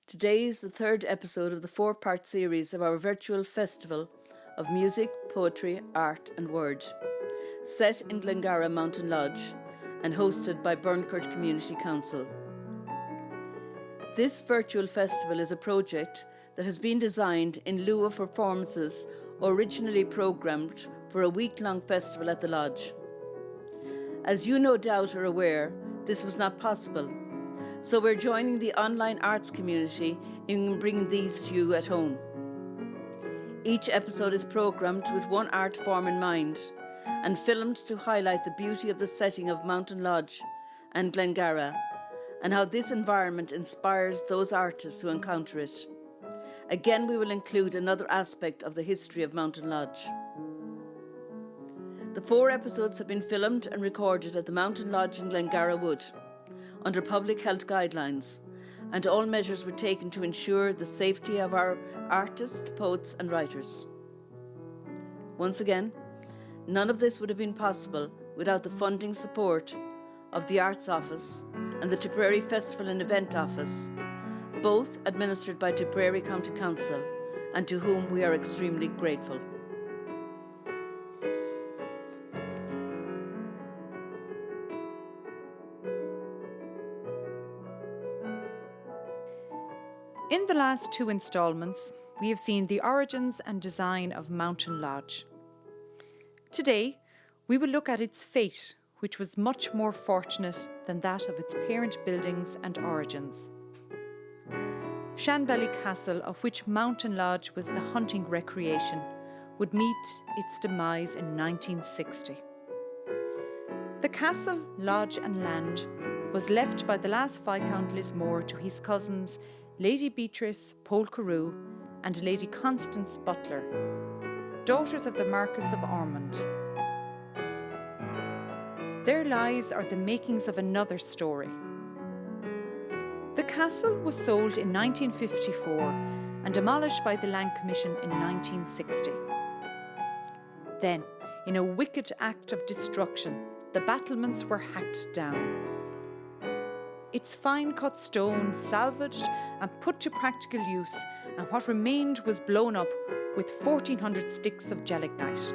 Today is the third episode of the four-part series of our virtual festival of music, poetry, art and word, set in Glengarra Mountain Lodge and hosted by Burnkirk Community Council. This virtual festival is a project that has been designed in lieu of performances originally programmed for a week-long festival at the lodge. As you no doubt are aware, this was not possible, so we're joining the online arts community in bringing these to you at home. Each episode is programmed with one art form in mind and filmed to highlight the beauty of the setting of Mountain Lodge and Glengarra and how this environment inspires those artists who encounter it. Again, we will include another aspect of the history of Mountain Lodge. The 4 episodes have been filmed and recorded at the Mountain Lodge in Glengarra Wood under public health guidelines, and all measures were taken to ensure the safety of our artists, poets and writers. Once again, none of this would have been possible without the funding support of the Arts Office and the Tipperary Festival and Event Office, both administered by Tipperary County Council, and to whom we are extremely grateful. In the last 2 instalments, we have seen the origins and design of Mountain Lodge. Today, we will look at its fate, which was much more fortunate than that of its parent buildings and origins. Shanbally Castle, of which Mountain Lodge was the hunting recreation, would meet its demise in 1960. The castle, lodge and land was left by the last Viscount Lismore to his cousins Lady Beatrice Pole-Carew and Lady Constance Butler, daughters of the Marquess of Ormond. Their lives are the makings of another story. The castle was sold in 1954 and demolished by the Land Commission in 1960. Then, in a wicked act of destruction, the battlements were hacked down. Its fine-cut stone salvaged and put to practical use, and what remained was blown up with 1,400 sticks of gelignite.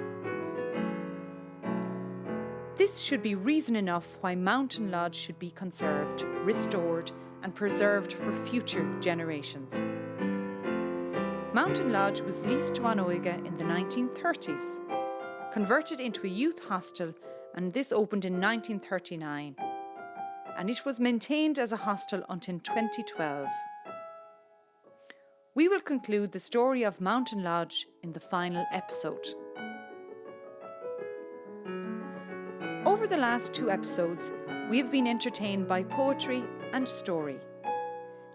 This should be reason enough why Mountain Lodge should be conserved, restored and preserved for future generations. Mountain Lodge was leased to Anoiga in the 1930s, converted into a youth hostel, and this opened in 1939. And it was maintained as a hostel until 2012. We will conclude the story of Mountain Lodge in the final episode. Over the last 2 episodes, we have been entertained by poetry and story.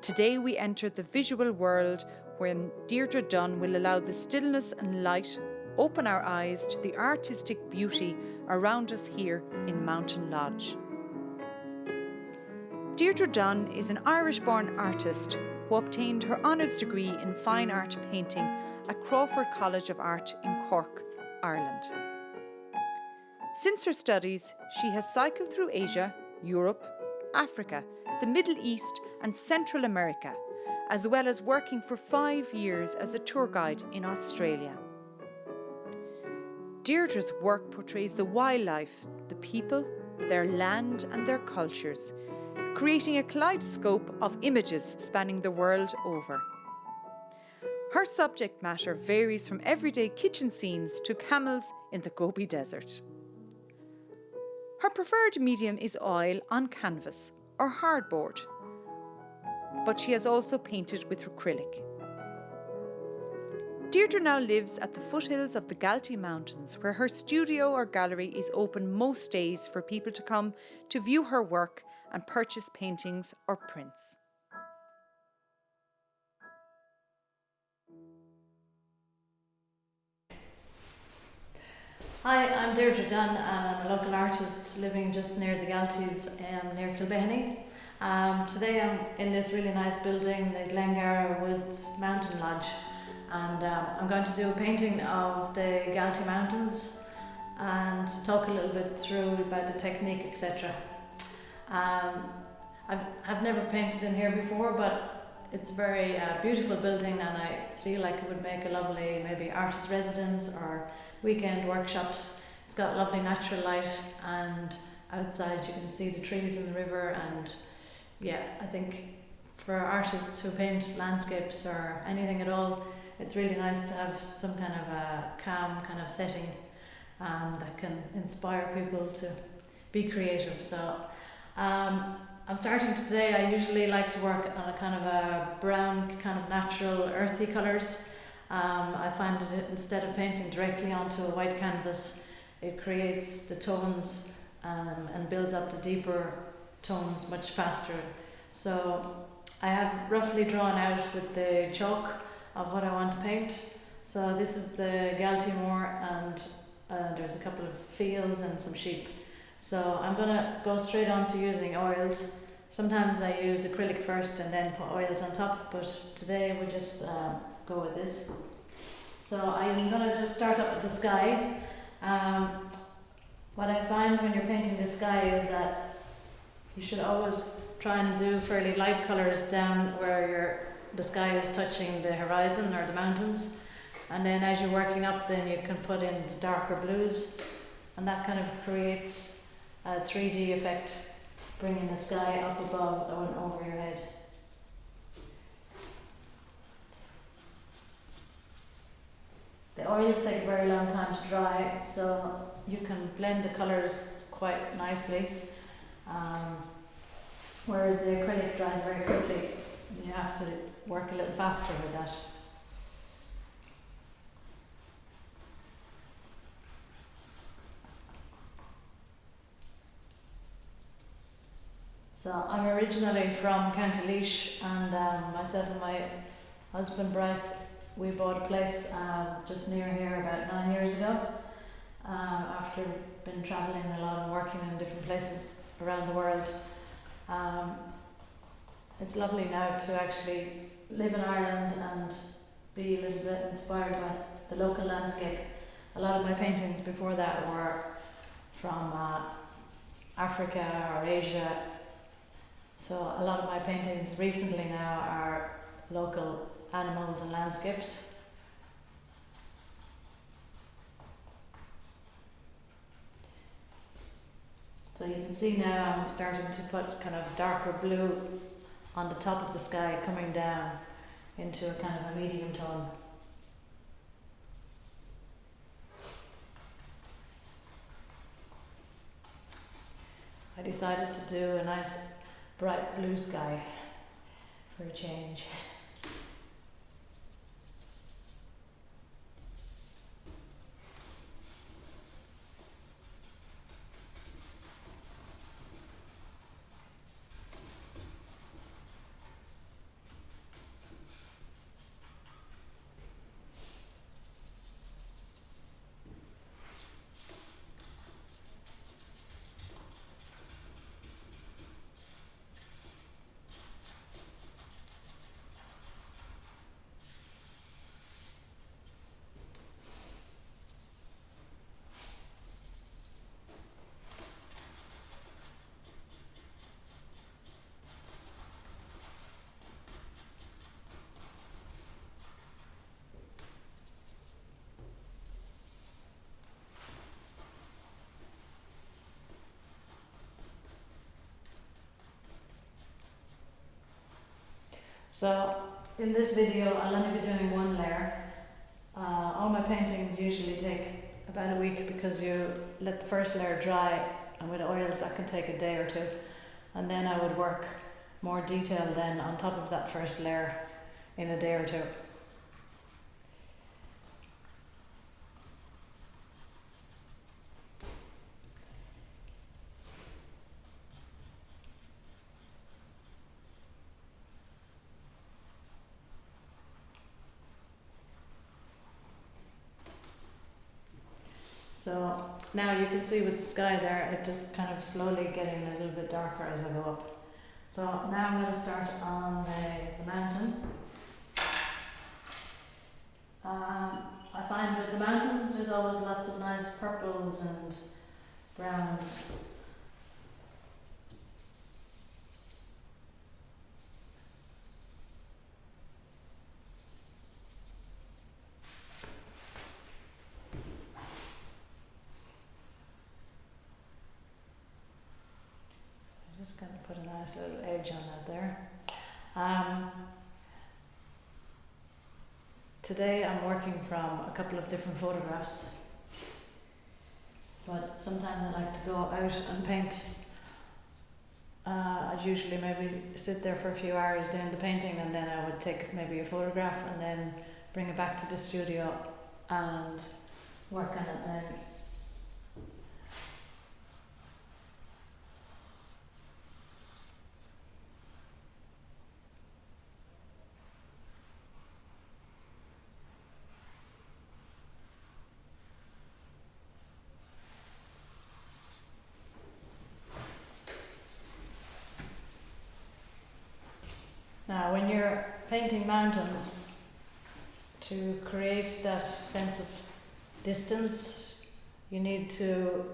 Today we enter the visual world when Deirdre Dunne will allow the stillness and light open our eyes to the artistic beauty around us here in Mountain Lodge. Deirdre Dunne is an Irish-born artist who obtained her honours degree in fine art painting at Crawford College of Art in Cork, Ireland. Since her studies, she has cycled through Asia, Europe, Africa, the Middle East and Central America, as well as working for 5 years as a tour guide in Australia. Deirdre's work portrays the wildlife, the people, their land and their cultures, creating a kaleidoscope of images spanning the world over. Her subject matter varies from everyday kitchen scenes to camels in the Gobi Desert. Her preferred medium is oil on canvas or hardboard, but she has also painted with acrylic. Deirdre now lives at the foothills of the Galtee Mountains, where her studio or gallery is open most days for people to come to view her work and purchase paintings or prints. Hi, I'm Deirdre Dunne and I'm a local artist living just near the Galtees near Kilbenny. Today I'm in this really nice building, the Glengarra Wood Mountain Lodge, and I'm going to do a painting of the Galtee Mountains and talk a little bit through about the technique, etc. I've never painted in here before, but it's a very beautiful building, and I feel like it would make a lovely maybe artist residence or weekend workshops. It's got lovely natural light, and outside you can see the trees and the river, and yeah, I think for artists who paint landscapes or anything at all, it's really nice to have some kind of a calm kind of setting that can inspire people to be creative. So I'm starting today. I usually like to work on a kind of a brown, kind of natural earthy colours. I find that instead of painting directly onto a white canvas, it creates the tones and builds up the deeper tones much faster. So I have roughly drawn out with the chalk of what I want to paint. So this is the Galtymore, and there's a couple of fields and some sheep. So I'm going to go straight on to using oils. Sometimes I use acrylic first and then put oils on top, but today we'll just go with this. So I'm going to just start up with the sky. What I find when you're painting the sky is that you should always try and do fairly light colours down where the sky is touching the horizon or the mountains, and then as you're working up, then you can put in the darker blues, and that kind of creates a 3D effect, bringing the sky up above and over your head. The oils take a very long time to dry, so you can blend the colours quite nicely, whereas the acrylic dries very quickly. You have to work a little faster with that. So I'm originally from County Laois, and myself and my husband Bryce, we bought a place just near here about 9 years ago, after been travelling a lot and working in different places around the world. It's lovely now to actually live in Ireland and be a little bit inspired by the local landscape. A lot of my paintings before that were from Africa or Asia, so a lot of my paintings recently now are local animals and landscapes. So you can see now I'm starting to put kind of darker blue on the top of the sky, coming down into a kind of a medium tone. I decided to do a nice bright blue sky for a change. So in this video I'll only be doing one layer. All my paintings usually take about a week because you let the first layer dry, and with oils that can take a day or two, and then I would work more detail then on top of that first layer in a day or two. So now you can see with the sky there, it just kind of slowly getting a little bit darker as I go up. So now I'm going to start on the mountain. I find with the mountains there's always lots of nice purples and browns. just going to put a nice little edge on that there. Today I'm working from a couple of different photographs, but sometimes I like to go out and paint. I'd usually maybe sit there for a few hours doing the painting, and then I would take maybe a photograph and then bring it back to the studio and work on it then. Now, when you're painting mountains, to create that sense of distance, you need to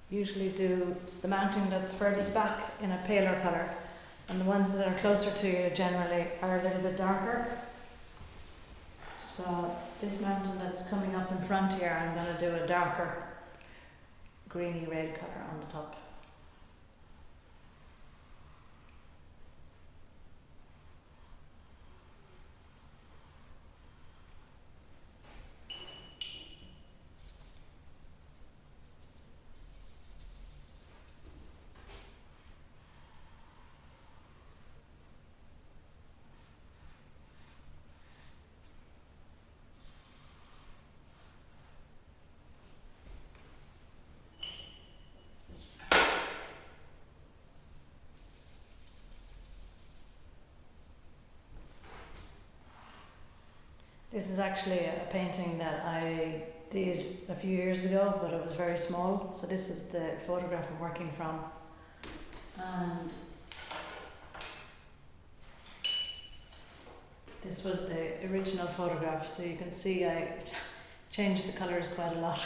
usually do the mountain that's furthest back in a paler colour, and the ones that are closer to you generally are a little bit darker. So this mountain that's coming up in front here, I'm going to do a darker greeny red colour on the top. This is actually a painting that I did a few years ago, but it was very small. So this is the photograph I'm working from. And this was the original photograph. So you can see I changed the colours quite a lot.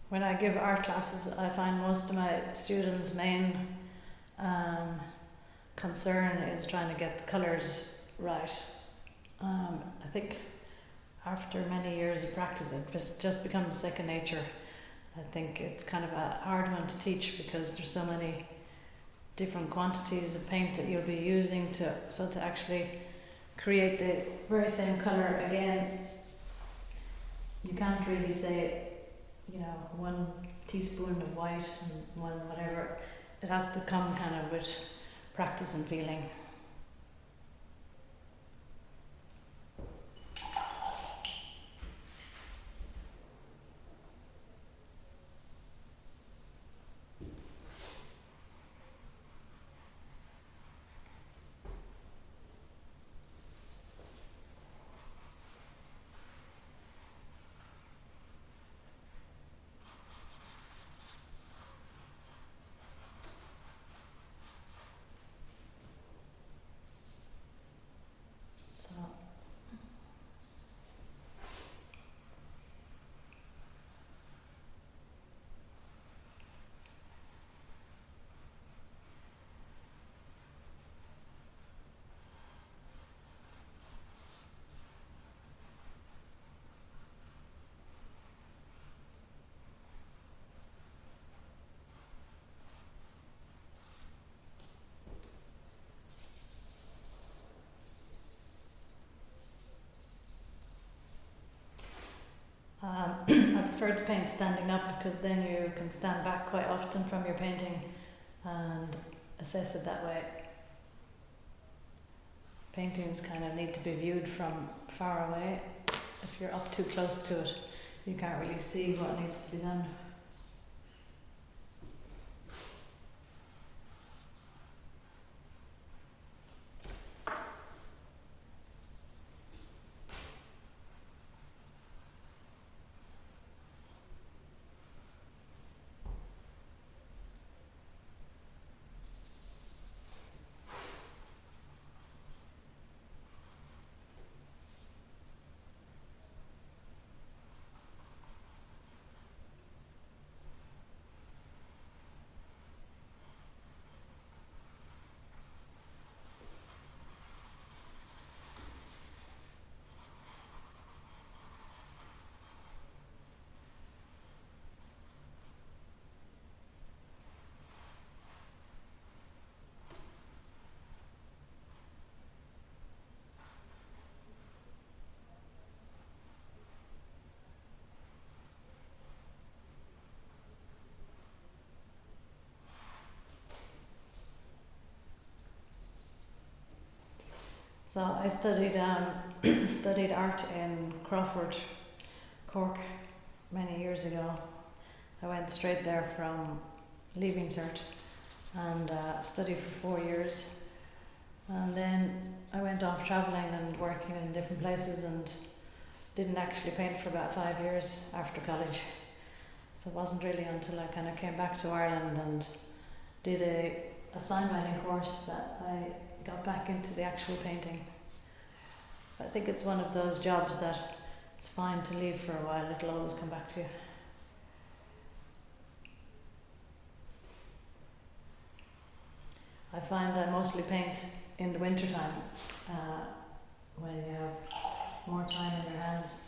When I give art classes, I find most of my students' main concern is trying to get the colours right. I think after many years of practice, it just becomes second nature. I think it's kind of a hard one to teach because there's so many different quantities of paint that you'll be using to actually create the very same colour again. You can't really say, 1 teaspoon of white and 1 whatever. It has to come kind of with practice and feeling. I prefer to paint standing up because then you can stand back quite often from your painting and assess it that way. Paintings kind of need to be viewed from far away. If you're up too close to it, you can't really see what needs to be done. So I studied studied art in Crawford, Cork, many years ago. I went straight there from Leaving Cert and studied for 4 years. And then I went off travelling and working in different places and didn't actually paint for about 5 years after college. So it wasn't really until I kind of came back to Ireland and did a sign writing course that I got back into the actual painting. I think it's one of those jobs that it's fine to leave for a while, it'll always come back to you. I find I mostly paint in the winter time when you have more time in your hands.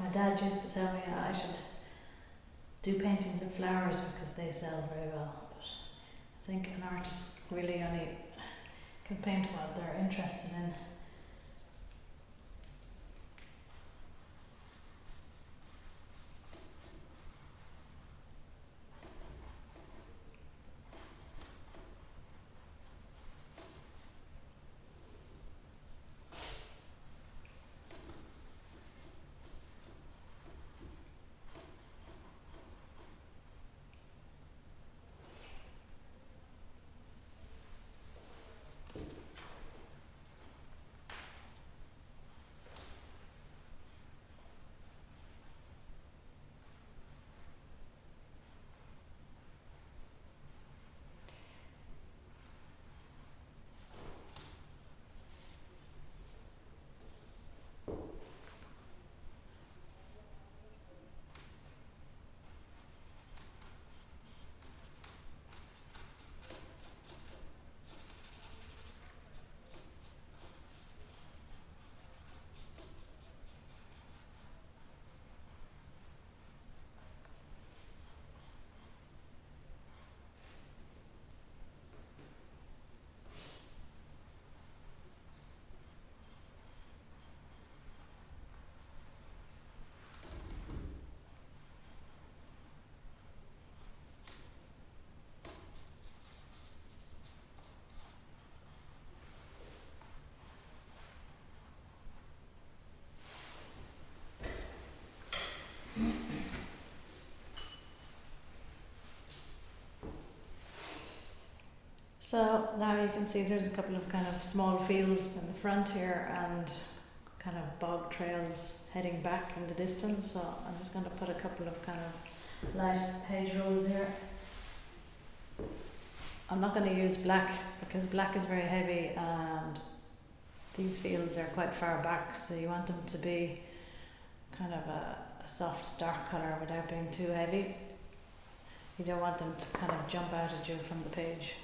My dad used to tell me I should do paintings of flowers because they sell very well. But I think an artist really only can paint what they're interested in. So now you can see there's a couple of kind of small fields in the front here and kind of bog trails heading back in the distance. So I'm just going to put a couple of kind of light hedgerows here. I'm not going to use black because black is very heavy and these fields are quite far back, so you want them to be kind of a soft dark colour without being too heavy. You don't want them to kind of jump out at you from the page.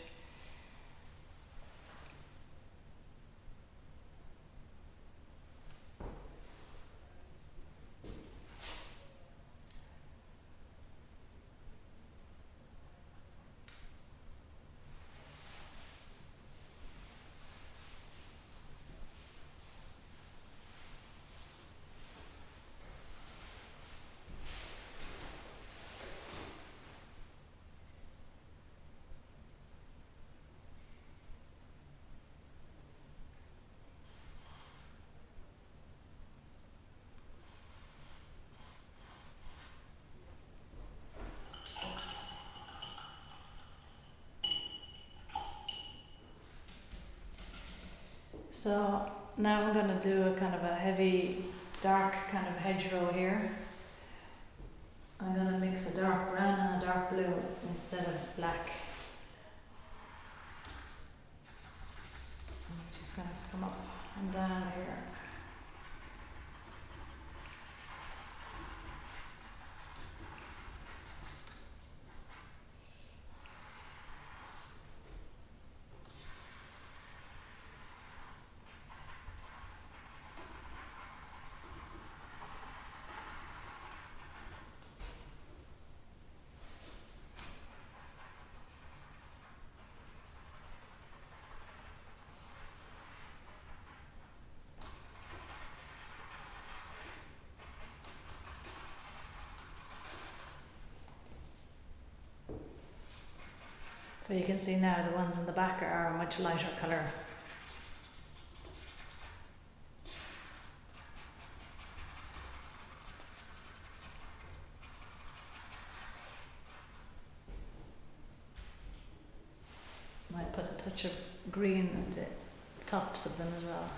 So now I'm going to do a kind of a heavy, dark kind of hedgerow here. I'm going to mix a dark brown and a dark blue instead of black. I'm just going to come up and down here. So you can see now the ones in the back are a much lighter colour. Might put a touch of green at the tops of them as well.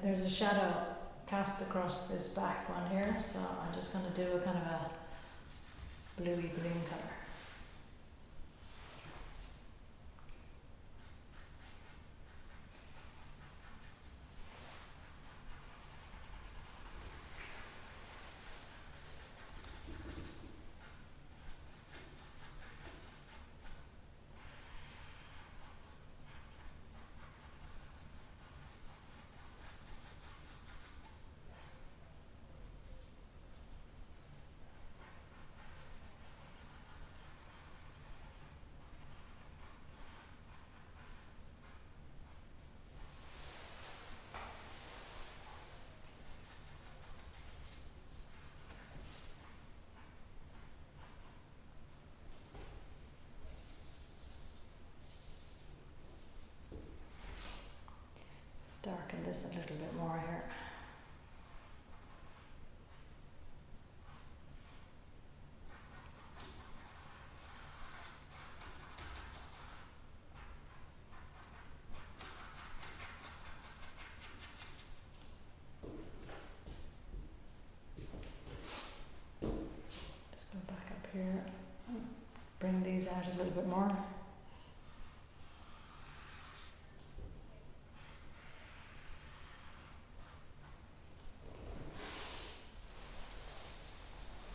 There's a shadow cast across this back one here, so I'm just going to do a kind of a bluey green colour. this a little bit more here. Just go back up here, bring these out a little bit more.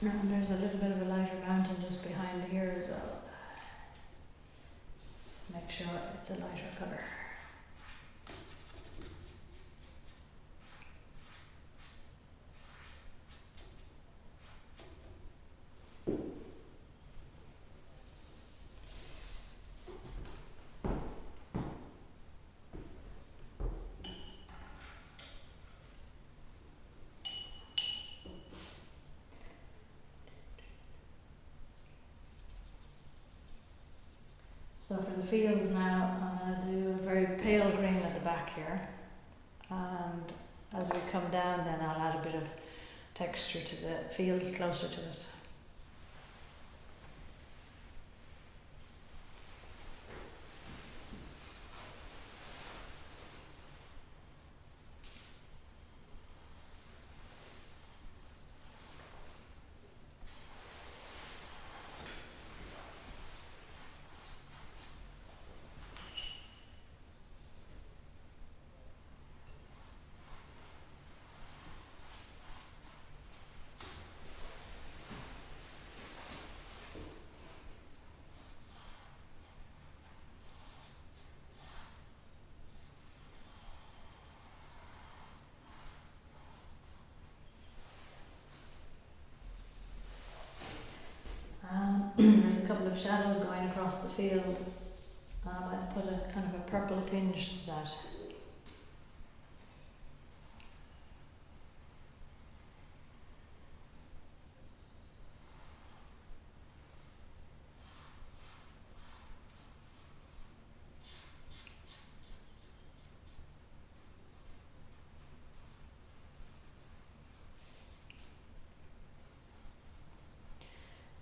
And there's a little bit of a lighter mountain just behind here as well. Just make sure it's a lighter colour. So for the fields now, I'm going to do a very pale green at the back here, and as we come down then I'll add a bit of texture to the fields closer to us. There's a couple of shadows going across the field. I've put a kind of a purple tinge to that.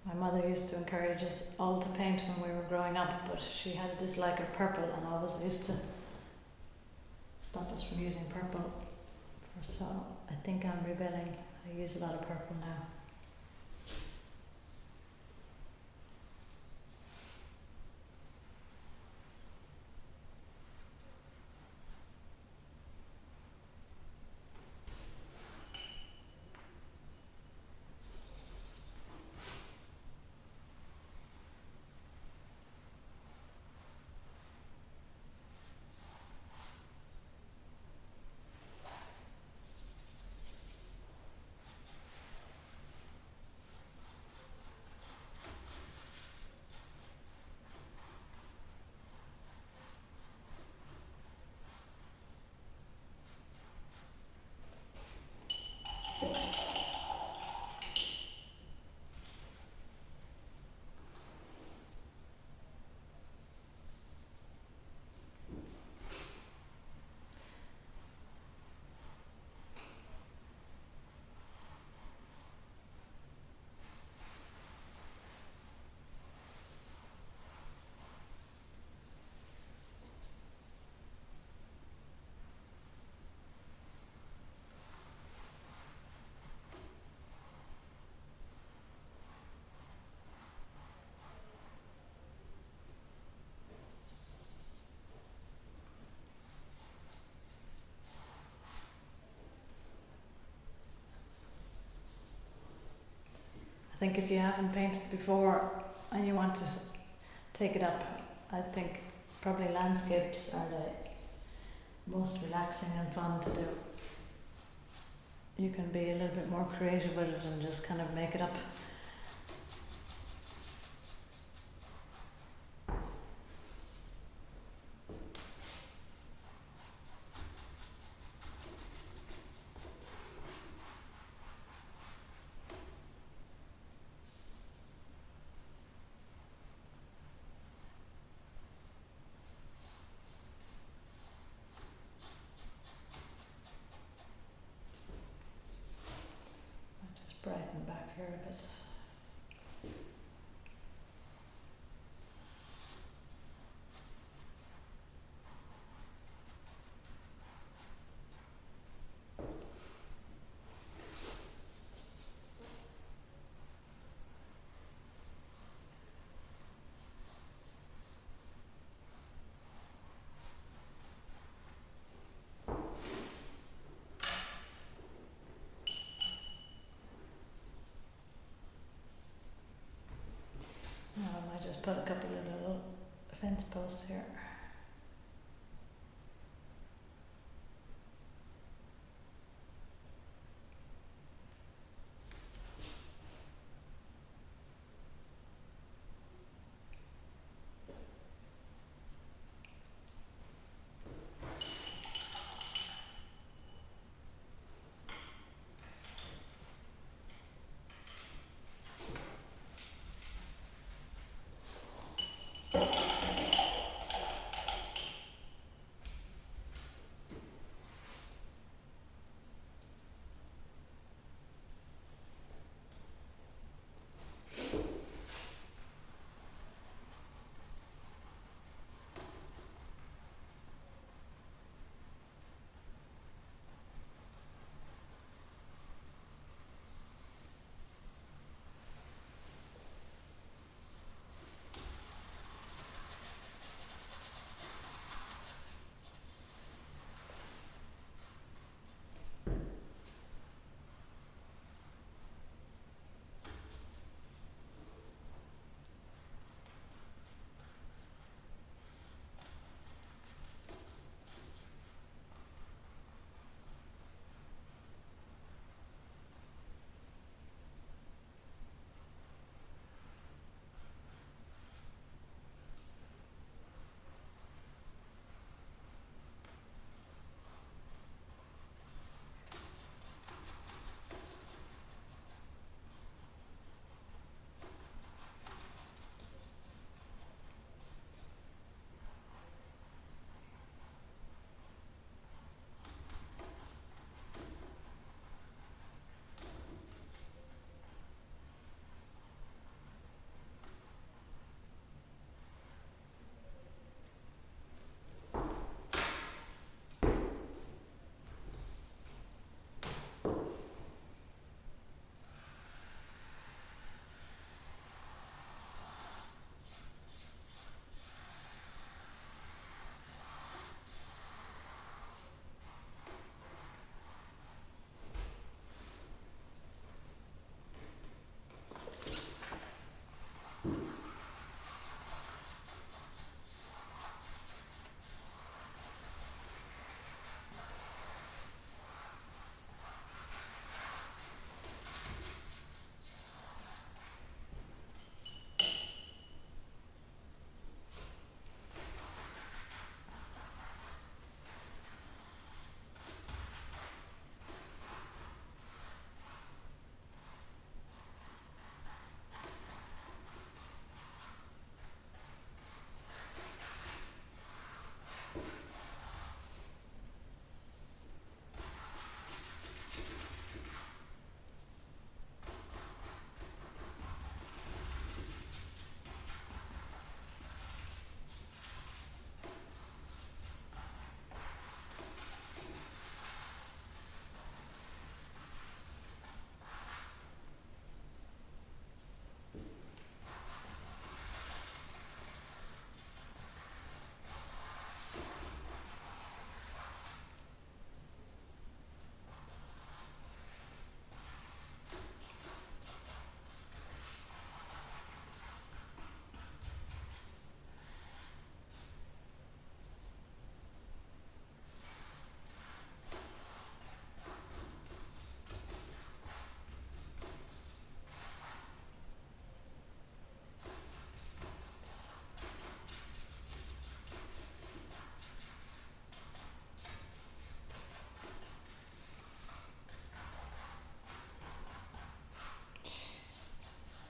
My mother used to encourage us all to paint when we were growing up, but she had a dislike of purple and always used to stop us from using purple. So I think I'm rebelling. I use a lot of purple now. I think if you haven't painted before and you want to take it up, I think probably landscapes are the most relaxing and fun to do. You can be a little bit more creative with it and just kind of make it up. put a couple of little fence posts here.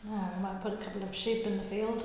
Now we might put a couple of sheep in the field.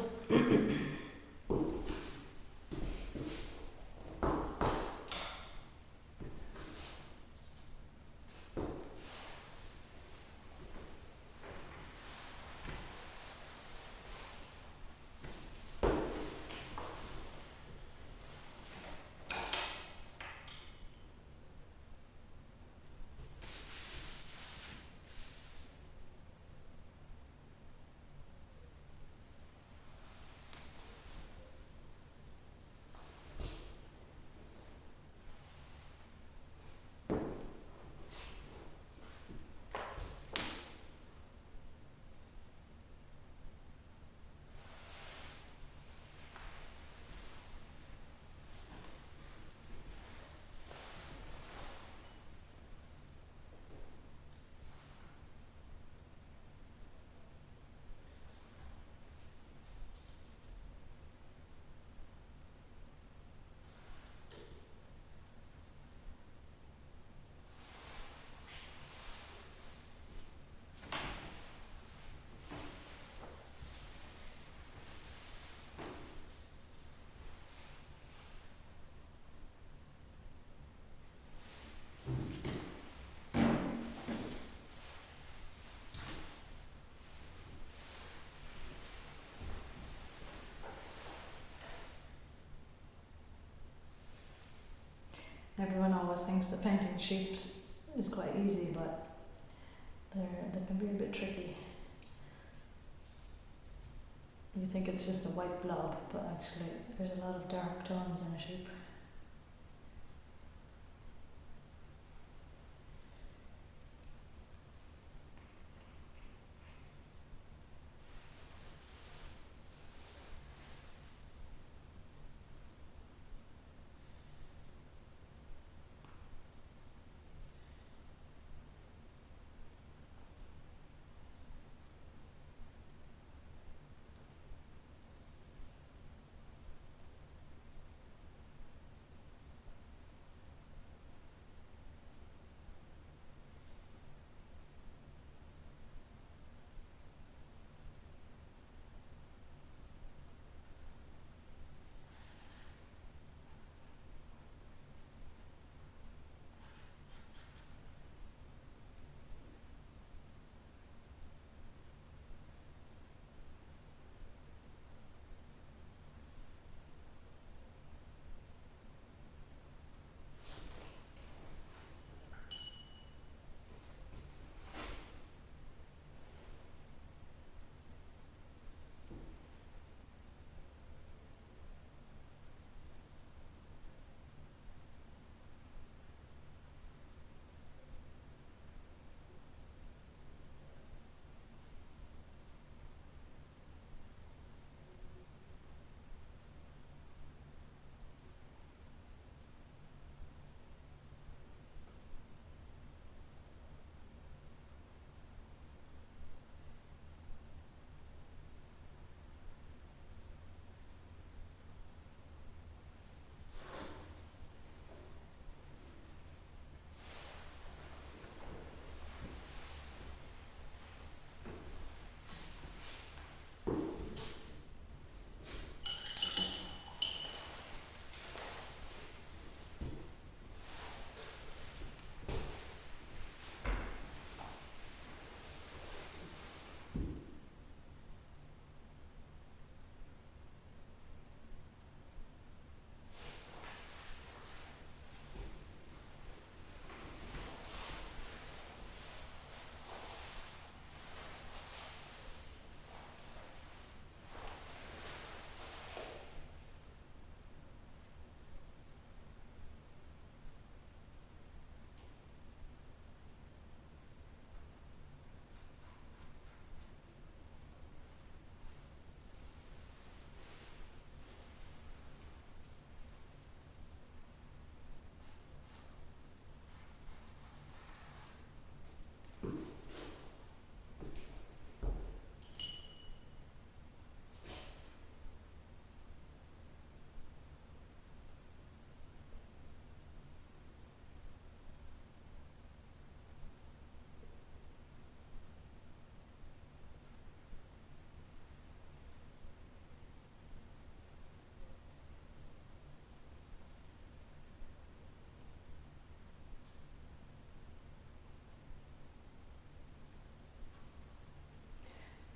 thinks that painting sheep is quite easy, but they can be a bit tricky. You think it's just a white blob, but actually there's a lot of dark tones in a sheep.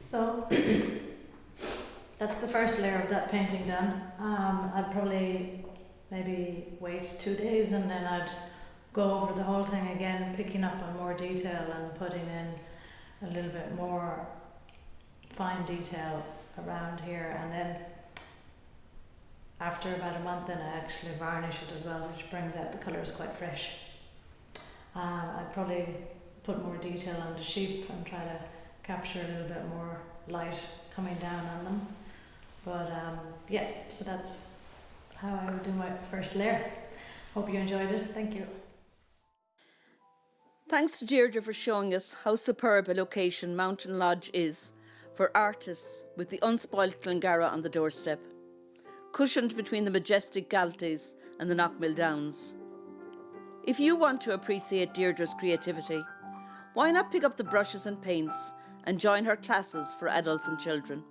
So that's the first layer of that painting done. I'd probably maybe wait 2 days and then I'd go over the whole thing again, picking up on more detail and putting in a little bit more fine detail around here, and then after about a month then I actually varnish it as well, which brings out the colours quite fresh. I'd probably put more detail on the sheep and try to capture a little bit more light coming down on them. But yeah, so that's how I would do my first layer. Hope you enjoyed it. Thank you. Thanks to Deirdre for showing us how superb a location Mountain Lodge is for artists with the unspoilt Glengarra on the doorstep, cushioned between the majestic Galties and the Knockmill Downs. If you want to appreciate Deirdre's creativity, why not pick up the brushes and paints and join her classes for adults and children?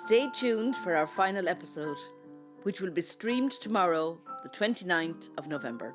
Stay tuned for our final episode, which will be streamed tomorrow, the 29th of November.